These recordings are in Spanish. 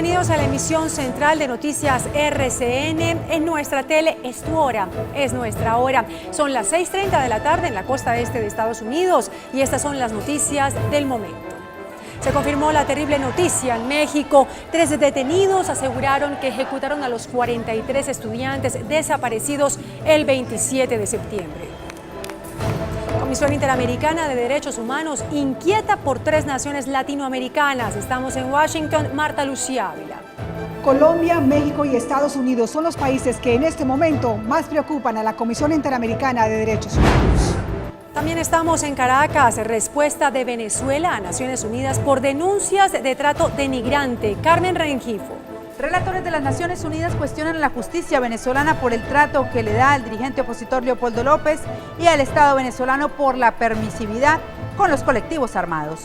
Bienvenidos a la emisión central de Noticias RCN. En nuestra tele es tu hora, es nuestra hora. Son las 6:30 de la tarde en la costa este de Estados Unidos y estas son las noticias del momento. Se confirmó la terrible noticia en México. 3 detenidos aseguraron que ejecutaron a los 43 estudiantes desaparecidos el 27 de septiembre. La Comisión Interamericana de Derechos Humanos inquieta por 3 naciones latinoamericanas. Estamos en Washington. Marta Lucía Ávila. Colombia, México y Estados Unidos son los países que en este momento más preocupan a la Comisión Interamericana de Derechos Humanos. También estamos en Caracas. Respuesta de Venezuela a Naciones Unidas por denuncias de trato denigrante. Carmen Rengifo. Relatores de las Naciones Unidas cuestionan a la justicia venezolana por el trato que le da al dirigente opositor Leopoldo López y al Estado venezolano por la permisividad con los colectivos armados.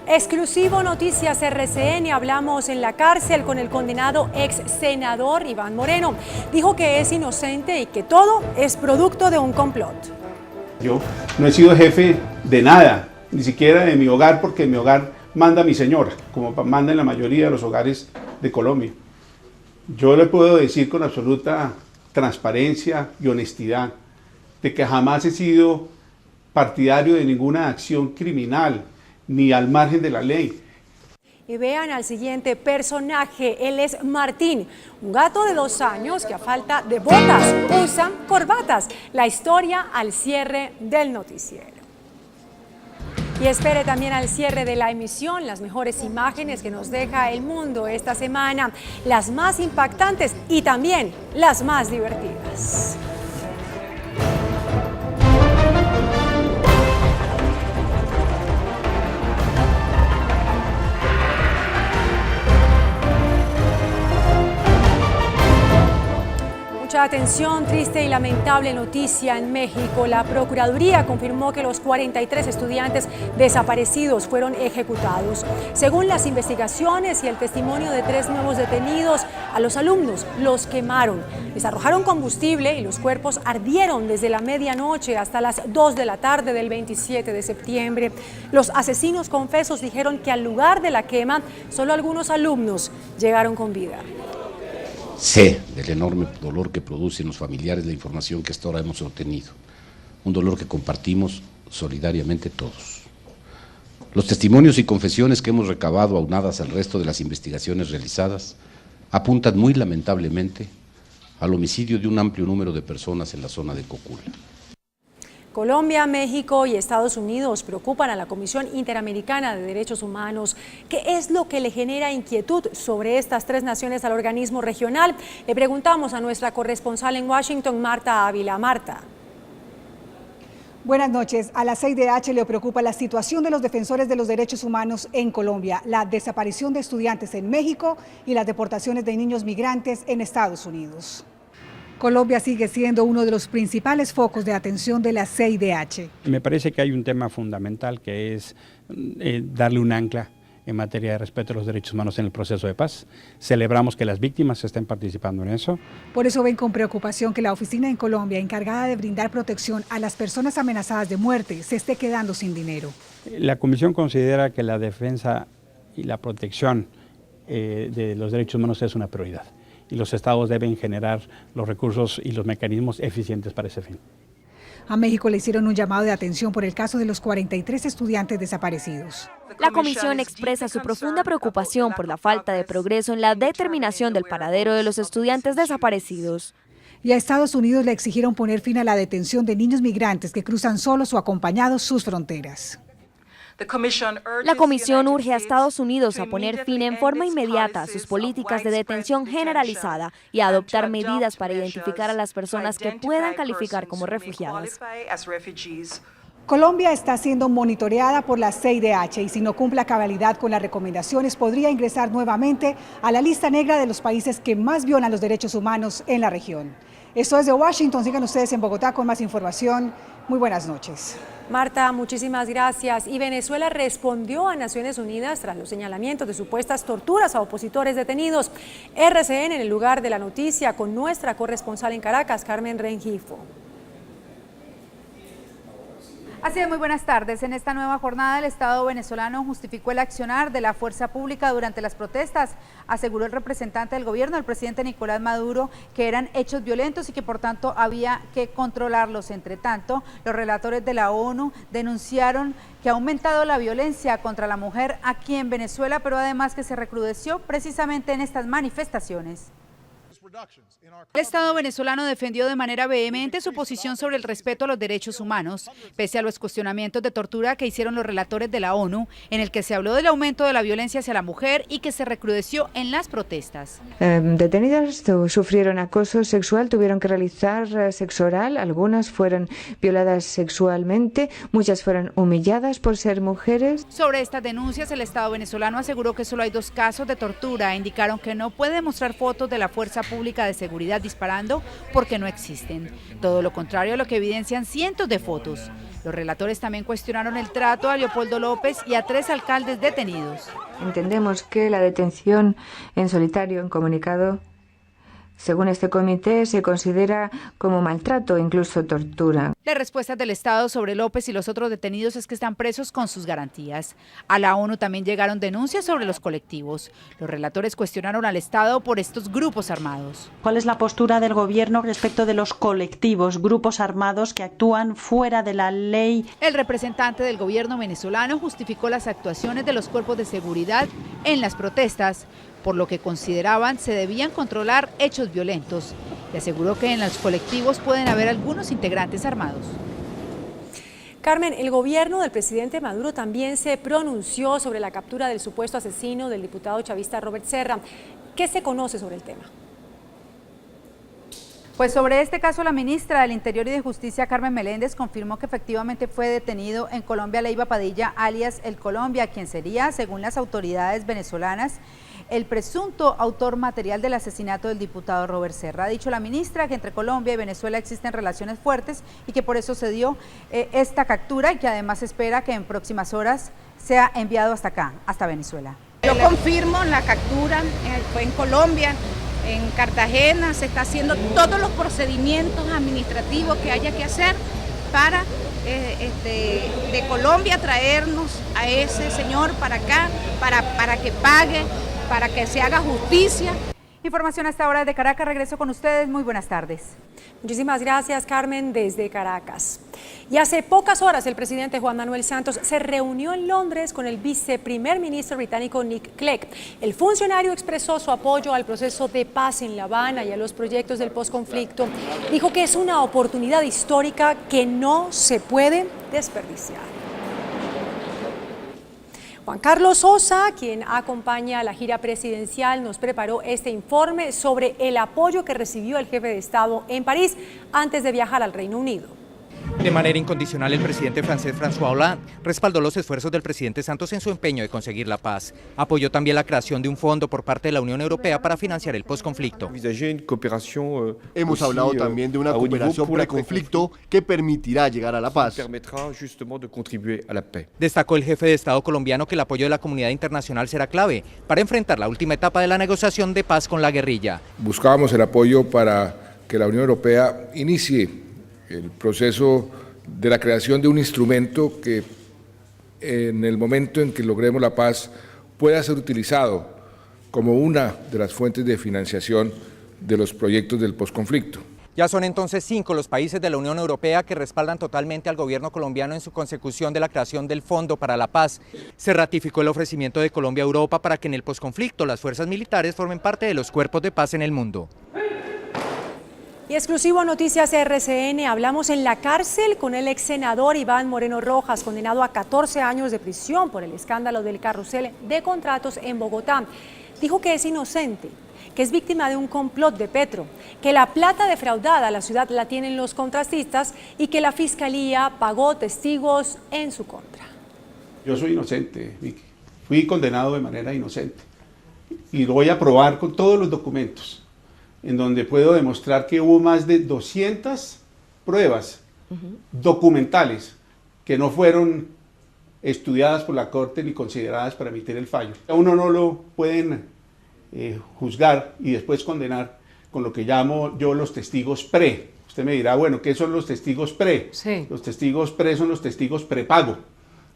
Exclusivo Noticias RCN, hablamos en la cárcel con el condenado ex senador Iván Moreno. Dijo que es inocente y que todo es producto de un complot. Yo no he sido jefe de nada, ni siquiera de mi hogar, porque en mi hogar manda mi señora, como manda en la mayoría de los hogares de Colombia. Yo le puedo decir con absoluta transparencia y honestidad de que jamás he sido partidario de ninguna acción criminal, ni al margen de la ley. Y vean al siguiente personaje, él es Martín, un gato de 2 años que a falta de botas usa corbatas. La historia al cierre del noticiero. Y espere también al cierre de la emisión las mejores imágenes que nos deja el mundo esta semana, las más impactantes y también las más divertidas. Mucha atención, triste y lamentable noticia en México. La Procuraduría confirmó que los 43 estudiantes desaparecidos fueron ejecutados. Según las investigaciones y el testimonio de 3 nuevos detenidos, a los alumnos los quemaron. Les arrojaron combustible y los cuerpos ardieron desde la medianoche hasta las 2 de la tarde del 27 de septiembre. Los asesinos confesos dijeron que al lugar de la quema solo algunos alumnos llegaron con vida. Sé del enorme dolor que produce en los familiares la información que hasta ahora hemos obtenido, un dolor que compartimos solidariamente todos. Los testimonios y confesiones que hemos recabado, aunadas al resto de las investigaciones realizadas, apuntan muy lamentablemente al homicidio de un amplio número de personas en la zona de Cocula. Colombia, México y Estados Unidos preocupan a la Comisión Interamericana de Derechos Humanos. ¿Qué es lo que le genera inquietud sobre estas 3 naciones al organismo regional? Le preguntamos a nuestra corresponsal en Washington, Marta Ávila. Marta. Buenas noches. A la CIDH le preocupa la situación de los defensores de los derechos humanos en Colombia, la desaparición de estudiantes en México y las deportaciones de niños migrantes en Estados Unidos. Colombia sigue siendo uno de los principales focos de atención de la CIDH. Me parece que hay un tema fundamental que es darle un ancla en materia de respeto a los derechos humanos en el proceso de paz. Celebramos que las víctimas estén participando en eso. Por eso ven con preocupación que la oficina en Colombia encargada de brindar protección a las personas amenazadas de muerte se esté quedando sin dinero. La Comisión considera que la defensa y la protección de los derechos humanos es una prioridad, y los estados deben generar los recursos y los mecanismos eficientes para ese fin. A México le hicieron un llamado de atención por el caso de los 43 estudiantes desaparecidos. La comisión expresa su profunda preocupación por la falta de progreso en la determinación del paradero de los estudiantes desaparecidos. Y a Estados Unidos le exigieron poner fin a la detención de niños migrantes que cruzan solos o acompañados sus fronteras. La Comisión urge a Estados Unidos a poner fin en forma inmediata a sus políticas de detención generalizada y a adoptar medidas para identificar a las personas que puedan calificar como refugiadas. Colombia está siendo monitoreada por la CIDH y si no cumple a cabalidad con las recomendaciones podría ingresar nuevamente a la lista negra de los países que más violan los derechos humanos en la región. Esto es de Washington, sigan ustedes en Bogotá con más información. Muy buenas noches. Marta, muchísimas gracias. Y Venezuela respondió a Naciones Unidas tras los señalamientos de supuestas torturas a opositores detenidos. RCN en el lugar de la noticia con nuestra corresponsal en Caracas, Carmen Rengifo. Así es, muy buenas tardes. En esta nueva jornada, el Estado venezolano justificó el accionar de la fuerza pública durante las protestas. Aseguró el representante del gobierno, el presidente Nicolás Maduro, que eran hechos violentos y que por tanto había que controlarlos. Entre tanto, los relatores de la ONU denunciaron que ha aumentado la violencia contra la mujer aquí en Venezuela, pero además que se recrudeció precisamente en estas manifestaciones. El Estado venezolano defendió de manera vehemente su posición sobre el respeto a los derechos humanos, pese a los cuestionamientos de tortura que hicieron los relatores de la ONU, en el que se habló del aumento de la violencia hacia la mujer y que se recrudeció en las protestas. Detenidas sufrieron acoso sexual, tuvieron que realizar sexo oral, algunas fueron violadas sexualmente, muchas fueron humilladas por ser mujeres. Sobre estas denuncias, el Estado venezolano aseguró que solo hay 2 casos de tortura. Indicaron que no puede mostrar fotos de la fuerza pública de seguridad disparando porque no existen. Todo lo contrario a lo que evidencian cientos de fotos. Los relatores también cuestionaron el trato a Leopoldo López y a 3 alcaldes detenidos. Entendemos que la detención en solitario, en comunicado, según este comité, se considera como maltrato, incluso tortura. La respuesta del Estado sobre López y los otros detenidos es que están presos con sus garantías. A la ONU también llegaron denuncias sobre los colectivos. Los relatores cuestionaron al Estado por estos grupos armados. ¿Cuál es la postura del gobierno respecto de los colectivos, grupos armados que actúan fuera de la ley? El representante del gobierno venezolano justificó las actuaciones de los cuerpos de seguridad en las protestas, por lo que consideraban se debían controlar hechos violentos, y aseguró que en los colectivos pueden haber algunos integrantes armados. Carmen, el gobierno del presidente Maduro también se pronunció sobre la captura del supuesto asesino del diputado chavista Robert Serra. ¿Qué se conoce sobre el tema? Pues sobre este caso, la ministra del Interior y de Justicia, Carmen Meléndez, confirmó que efectivamente fue detenido en Colombia Leiva Padilla, alias El Colombia, quien sería, según las autoridades venezolanas, el presunto autor material del asesinato del diputado Robert Serra. Ha dicho la ministra que entre Colombia y Venezuela existen relaciones fuertes y que por eso se dio esta captura y que además espera que en próximas horas sea enviado hasta acá, hasta Venezuela. Yo confirmo la captura, fue en Colombia, en Cartagena, se está haciendo todos los procedimientos administrativos que haya que hacer para de Colombia traernos a ese señor para acá, para que pague, para que se haga justicia. Información hasta ahora desde Caracas, regreso con ustedes, muy buenas tardes. Muchísimas gracias, Carmen, desde Caracas. Y hace pocas horas el presidente Juan Manuel Santos se reunió en Londres con el viceprimer ministro británico Nick Clegg. El funcionario expresó su apoyo al proceso de paz en La Habana y a los proyectos del posconflicto. Dijo que es una oportunidad histórica que no se puede desperdiciar. Juan Carlos Sosa, quien acompaña la gira presidencial, nos preparó este informe sobre el apoyo que recibió el jefe de Estado en París antes de viajar al Reino Unido. De manera incondicional, el presidente francés François Hollande respaldó los esfuerzos del presidente Santos en su empeño de conseguir la paz. Apoyó también la creación de un fondo por parte de la Unión Europea para financiar el posconflicto. Hemos hablado también de una cooperación preconflicto que permitirá llegar a la paz. Destacó el jefe de Estado colombiano que el apoyo de la comunidad internacional será clave para enfrentar la última etapa de la negociación de paz con la guerrilla. Buscábamos el apoyo para que la Unión Europea inicie el proceso de la creación de un instrumento que en el momento en que logremos la paz pueda ser utilizado como una de las fuentes de financiación de los proyectos del posconflicto. Ya son entonces 5 los países de la Unión Europea que respaldan totalmente al gobierno colombiano en su consecución de la creación del Fondo para la Paz. Se ratificó el ofrecimiento de Colombia a Europa para que en el posconflicto las fuerzas militares formen parte de los cuerpos de paz en el mundo. Y exclusivo a Noticias RCN, hablamos en la cárcel con el ex senador Iván Moreno Rojas, condenado a 14 años de prisión por el escándalo del carrusel de contratos en Bogotá. Dijo que es inocente, que es víctima de un complot de Petro, que la plata defraudada a la ciudad la tienen los contratistas y que la fiscalía pagó testigos en su contra. Yo soy inocente, Vicky. Fui condenado de manera inocente y lo voy a probar con todos los documentos, en donde puedo demostrar que hubo más de 200 pruebas documentales que no fueron estudiadas por la Corte ni consideradas para emitir el fallo. A uno no lo pueden juzgar y después condenar con lo que llamo yo los testigos Usted me dirá, bueno, ¿qué son los testigos pre? Sí. Los testigos pre son los testigos prepago,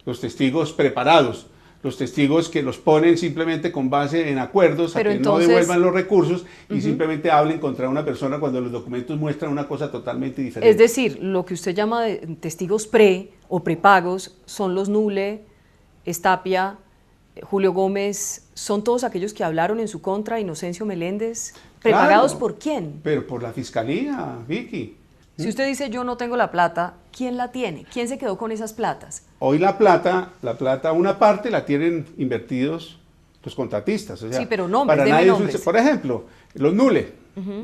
los testigos preparados, los testigos que los ponen simplemente con base en acuerdos Pero a que entonces, no devuelvan los recursos y simplemente hablen contra una persona cuando los documentos muestran una cosa totalmente diferente. Es decir, lo que usted llama de testigos pre o prepagos son los Nule, Estapia, Julio Gómez, son todos aquellos que hablaron en su contra, Inocencio Meléndez. ¿Prepagados por quién? Pero por la fiscalía, Vicky. Si usted dice yo no tengo la plata, ¿quién la tiene? ¿Quién se quedó con esas platas? Hoy la plata, una parte la tienen invertidos los contratistas. O sea, sí, pero nombres, para nadie nombres. Por ejemplo, los Nule.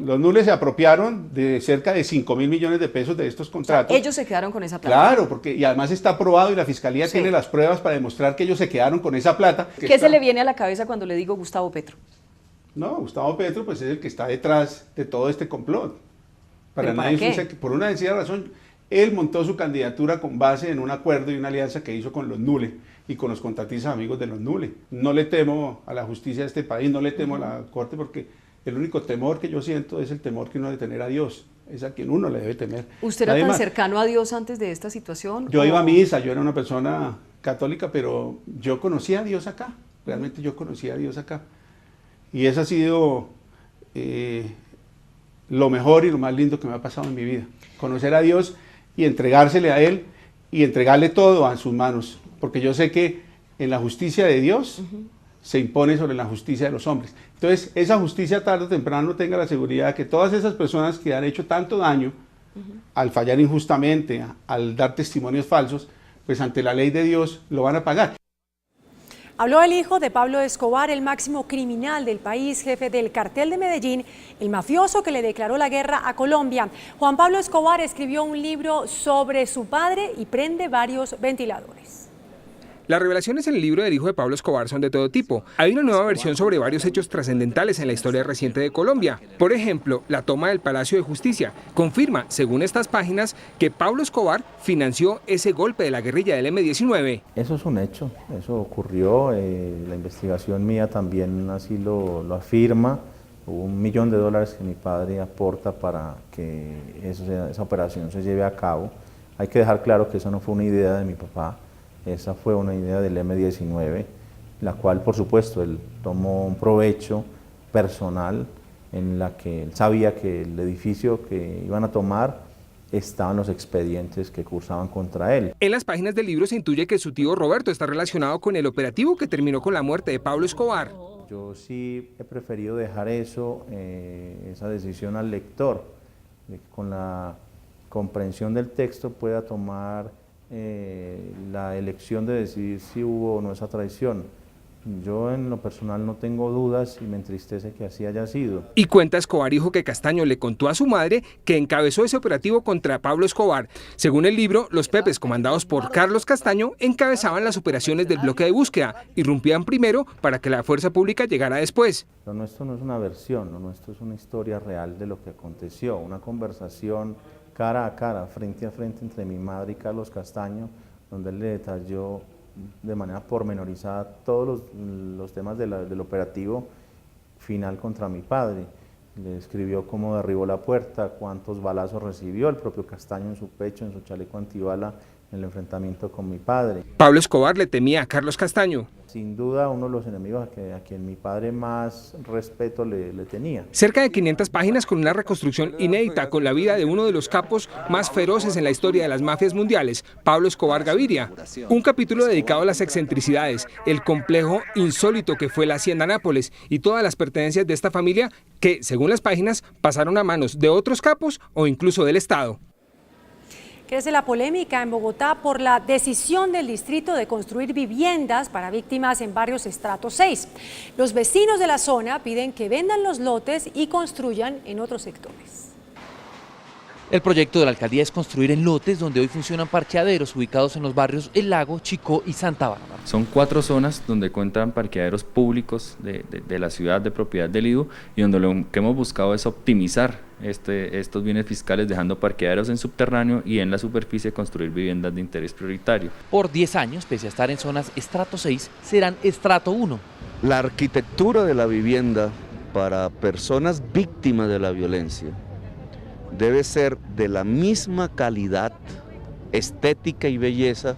Los Nule se apropiaron de cerca de 5.000 millones de pesos de estos contratos. O sea, ellos se quedaron con esa plata. Claro, porque y además está aprobado y la Fiscalía tiene las pruebas para demostrar que ellos se quedaron con esa plata. ¿Qué se le viene a la cabeza cuando le digo Gustavo Petro? No, Gustavo Petro pues es el que está detrás de todo este complot. Por una sencilla razón, él montó su candidatura con base en un acuerdo y una alianza que hizo con los Nule y con los contratistas amigos de los Nule. No le temo a la justicia de este país, no le temo a la Corte, porque el único temor que yo siento es el temor que uno debe tener a Dios. Es a quien uno le debe temer. ¿Usted era tan cercano a Dios antes de esta situación? Yo iba a misa, yo era una persona católica, pero yo conocía a Dios acá. Realmente yo conocía a Dios acá. Y eso ha sido lo mejor y lo más lindo que me ha pasado en mi vida. Conocer a Dios y entregársele a Él y entregarle todo a sus manos. Porque yo sé que en la justicia de Dios se impone sobre la justicia de los hombres. Entonces, esa justicia tarde o temprano tenga la seguridad de que todas esas personas que han hecho tanto daño al fallar injustamente, al dar testimonios falsos, pues ante la ley de Dios lo van a pagar. Habló el hijo de Pablo Escobar, el máximo criminal del país, jefe del cartel de Medellín, el mafioso que le declaró la guerra a Colombia. Juan Pablo Escobar escribió un libro sobre su padre y prende varios ventiladores. Las revelaciones en el libro del hijo de Pablo Escobar son de todo tipo. Hay una nueva versión sobre varios hechos trascendentales en la historia reciente de Colombia. Por ejemplo, la toma del Palacio de Justicia. Confirma, según estas páginas, que Pablo Escobar financió ese golpe de la guerrilla del M-19. Eso es un hecho, eso ocurrió. La investigación mía también así lo afirma. Hubo $1 millón que mi padre aporta para que esa operación se lleve a cabo. Hay que dejar claro que eso no fue una idea de mi papá. Esa fue una idea del M-19, la cual, por supuesto, él tomó un provecho personal en la que él sabía que el edificio que iban a tomar estaban los expedientes que cursaban contra él. En las páginas del libro se intuye que su tío Roberto está relacionado con el operativo que terminó con la muerte de Pablo Escobar. Yo sí he preferido dejar esa decisión al lector, de que con la comprensión del texto pueda tomar la elección de decidir si hubo o no esa traición. Yo en lo personal no tengo dudas y me entristece que así haya sido. Y cuenta Escobar hijo que Castaño le contó a su madre que encabezó ese operativo contra Pablo Escobar. Según el libro, los Pepes comandados por Carlos Castaño encabezaban las operaciones del bloque de búsqueda, irrumpían primero para que la fuerza pública llegara después. Lo nuestro no es una versión, lo nuestro es una historia real de lo que aconteció, una conversación cara a cara, frente a frente entre mi madre y Carlos Castaño, donde él le detalló de manera pormenorizada todos los temas del operativo final contra mi padre. Le describió cómo derribó la puerta, cuántos balazos recibió el propio Castaño en su pecho, en su chaleco antibala, en el enfrentamiento con mi padre. Pablo Escobar le temía a Carlos Castaño. Sin duda uno de los enemigos a quien mi padre más respeto le tenía. Cerca de 500 páginas con una reconstrucción inédita con la vida de uno de los capos más feroces en la historia de las mafias mundiales, Pablo Escobar Gaviria. Un capítulo dedicado a las excentricidades, el complejo insólito que fue la Hacienda Nápoles y todas las pertenencias de esta familia que, según las páginas, pasaron a manos de otros capos o incluso del Estado. Crece la polémica en Bogotá por la decisión del distrito de construir viviendas para víctimas en barrios estrato 6. Los vecinos de la zona piden que vendan los lotes y construyan en otros sectores. El proyecto de la alcaldía es construir en lotes donde hoy funcionan parqueaderos ubicados en los barrios El Lago, Chicó y Santa Bárbara. Son 4 zonas donde cuentan parqueaderos públicos de la ciudad de propiedad del IDU y donde lo que hemos buscado es optimizar estos bienes fiscales dejando parqueaderos en subterráneo y en la superficie construir viviendas de interés prioritario. Por 10 años, pese a estar en zonas estrato 6, serán estrato 1. La arquitectura de la vivienda para personas víctimas de la violencia debe ser de la misma calidad estética y belleza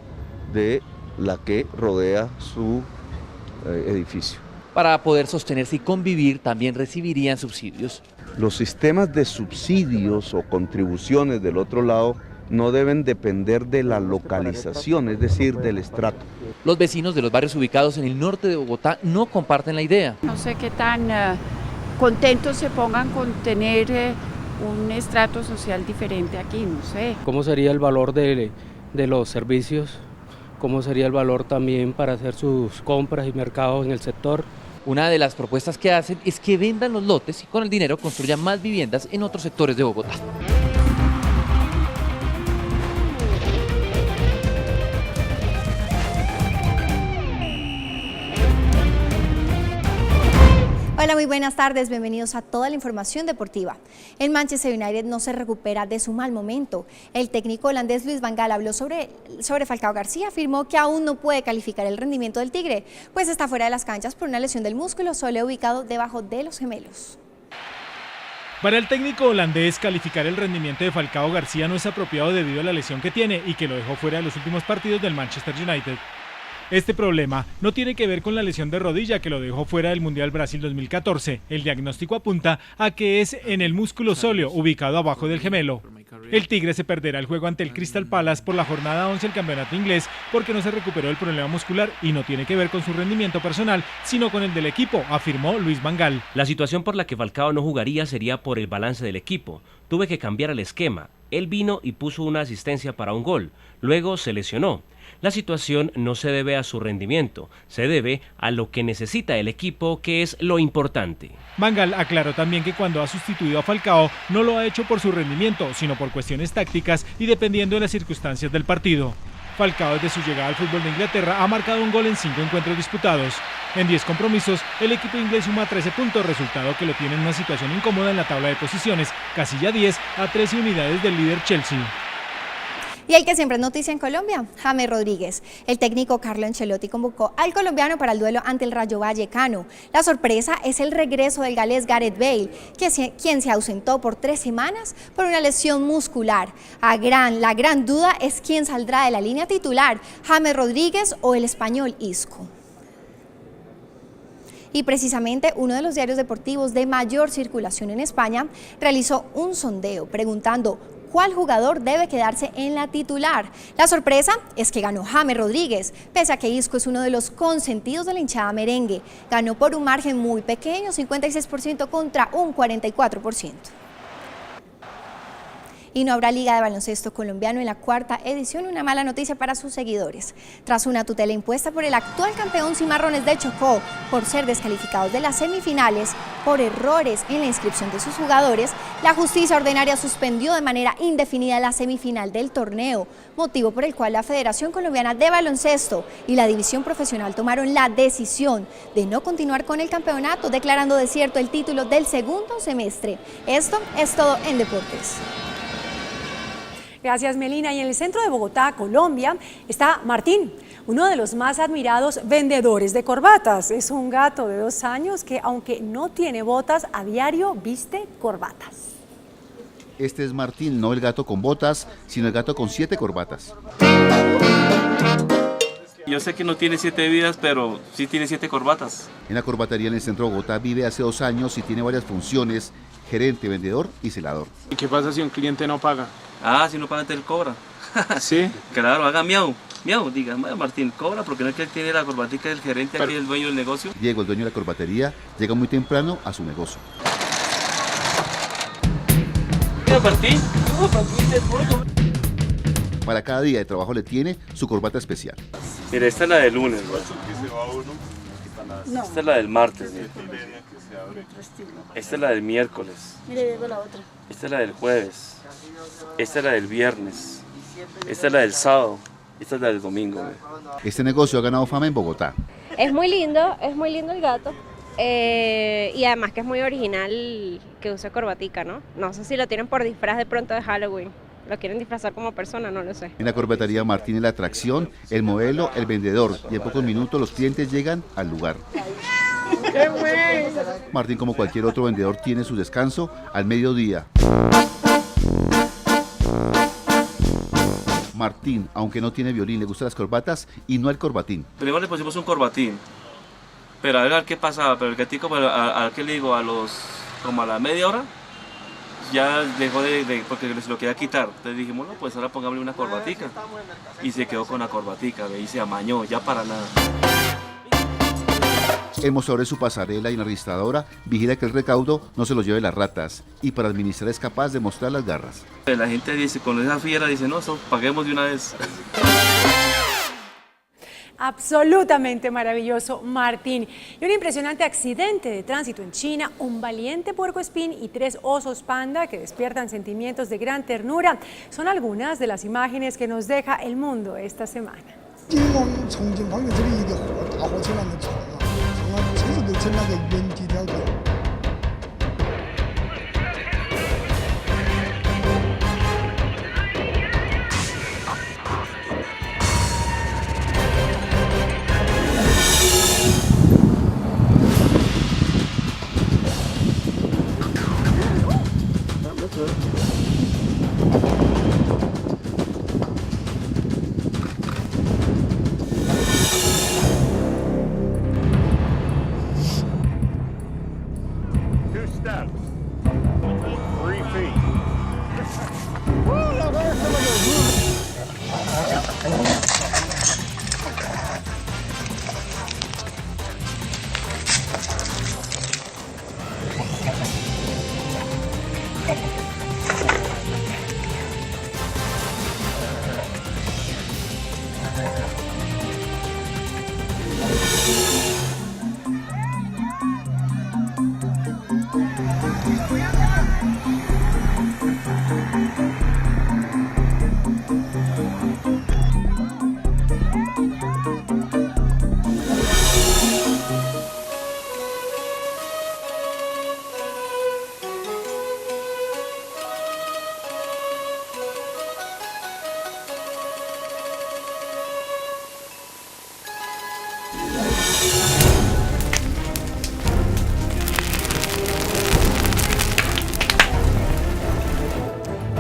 de la que rodea su edificio. Para poder sostenerse y convivir también recibirían subsidios. Los sistemas de subsidios o contribuciones del otro lado no deben depender de la localización, es decir, del estrato. Los vecinos de los barrios ubicados en el norte de Bogotá no comparten la idea. No sé qué tan contentos se pongan con tener un estrato social diferente aquí, no sé. ¿Cómo sería el valor de los servicios? ¿Cómo sería el valor también para hacer sus compras y mercados en el sector? Una de las propuestas que hacen es que vendan los lotes y con el dinero construyan más viviendas en otros sectores de Bogotá. Hola, muy buenas tardes, bienvenidos a toda la información deportiva. El Manchester United no se recupera de su mal momento. El técnico holandés Louis van Gaal habló sobre Falcao García, afirmó que aún no puede calificar el rendimiento del Tigre, pues está fuera de las canchas por una lesión del músculo sóleo ubicado debajo de los gemelos. Para el técnico holandés, calificar el rendimiento de Falcao García no es apropiado debido a la lesión que tiene y que lo dejó fuera de los últimos partidos del Manchester United. Este problema no tiene que ver con la lesión de rodilla que lo dejó fuera del Mundial Brasil 2014. El diagnóstico apunta a que es en el músculo sóleo, ubicado abajo del gemelo. El Tigre se perderá el juego ante el Crystal Palace por la jornada 11 del campeonato inglés porque no se recuperó del problema muscular y no tiene que ver con su rendimiento personal, sino con el del equipo, afirmó Louis van Gaal. La situación por la que Falcao no jugaría sería por el balance del equipo. Tuve que cambiar el esquema. Él vino y puso una asistencia para un gol. Luego se lesionó. La situación no se debe a su rendimiento, se debe a lo que necesita el equipo, que es lo importante. Van Gaal aclaró también que cuando ha sustituido a Falcao no lo ha hecho por su rendimiento, sino por cuestiones tácticas y dependiendo de las circunstancias del partido. Falcao, desde su llegada al fútbol de Inglaterra, ha marcado un gol en 5 encuentros disputados. En 10 compromisos, el equipo inglés suma 13 puntos, resultado que lo tiene en una situación incómoda en la tabla de posiciones, casilla 10 a 13 unidades del líder Chelsea. Y el que siempre es noticia en Colombia, James Rodríguez. El técnico Carlo Ancelotti convocó al colombiano para el duelo ante el Rayo Vallecano. La sorpresa es el regreso del galés Gareth Bale, quien se ausentó por 3 semanas por una lesión muscular. La gran duda es quién saldrá de la línea titular, James Rodríguez o el español Isco. Y precisamente uno de los diarios deportivos de mayor circulación en España realizó un sondeo preguntando ¿cuál jugador debe quedarse en la titular? La sorpresa es que ganó James Rodríguez, pese a que Isco es uno de los consentidos de la hinchada merengue. Ganó por un margen muy pequeño, 56% contra un 44%. Y no habrá Liga de Baloncesto Colombiano en la 4ª edición, una mala noticia para sus seguidores. Tras una tutela impuesta por el actual campeón Cimarrones de Chocó por ser descalificados de las semifinales por errores en la inscripción de sus jugadores, la justicia ordinaria suspendió de manera indefinida la semifinal del torneo, motivo por el cual la Federación Colombiana de Baloncesto y la División Profesional tomaron la decisión de no continuar con el campeonato, declarando desierto el título del segundo semestre. Esto es todo en Deportes. Gracias, Melina. Y en el centro de Bogotá, Colombia, está Martín, uno de los más admirados vendedores de corbatas. Es un gato de 2 años que, aunque no tiene botas, a diario viste corbatas. Este es Martín, no el gato con botas, sino el gato con 7 corbatas. Yo sé que no tiene 7 vidas, pero sí tiene 7 corbatas. En la corbatería en el centro de Bogotá vive hace 2 años y tiene varias funciones: gerente, vendedor y celador. ¿Y qué pasa si un cliente no paga? Ah, si no paga, él cobra. ¿Sí? Claro, haga miau, miau, diga, Martín, cobra porque no es que él tiene la corbatica del gerente, aquí el dueño del negocio. Diego, el dueño de la corbatería, llega muy temprano a su negocio. Mira, Martín, Para cada día de trabajo le tiene su corbata especial. Mira, esta es la del lunes, ¿no? Esta es la del martes, ¿no? Esta es la del miércoles. Mire, la otra. Esta es la del jueves. Esta es la del viernes. Esta es la del sábado. Esta es la del domingo. Este negocio ha ganado fama en Bogotá. Es muy lindo el gato. Y además que es muy original que use corbatica, ¿no? No sé si lo tienen por disfraz de pronto de Halloween. Lo quieren disfrazar como persona, no lo sé. En la corbatería Martín es la atracción, el modelo, el vendedor, y en pocos minutos los clientes llegan al lugar. ¡Qué bueno! Martín, como cualquier otro vendedor, tiene su descanso al mediodía. Martín, aunque no tiene violín, le gustan las corbatas y no el corbatín. Primero le pusimos un corbatín, pero a ver qué pasaba, pero el gatico, al que le digo, como a la media hora, ya dejó porque se lo quería quitar. Entonces dijimos, no, pues ahora pongámosle una corbatica. Y se quedó con la corbatica, y se amañó, ya para nada. El mostrador de su pasarela y la registradora vigila que el recaudo no se lo lleve las ratas y para administrar es capaz de mostrar las garras. La gente dice, con esa fiera, dice, no, paguemos de una vez. Absolutamente maravilloso, Martín. Y un impresionante accidente de tránsito en China, un valiente puercoespín y 3 osos panda que despiertan sentimientos de gran ternura. Son algunas de las imágenes que nos deja el mundo esta semana.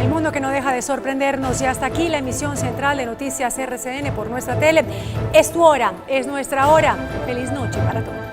El mundo que no deja de sorprendernos, y hasta aquí la emisión central de Noticias RCN por nuestra tele. Es tu hora, es nuestra hora. Feliz noche para todos.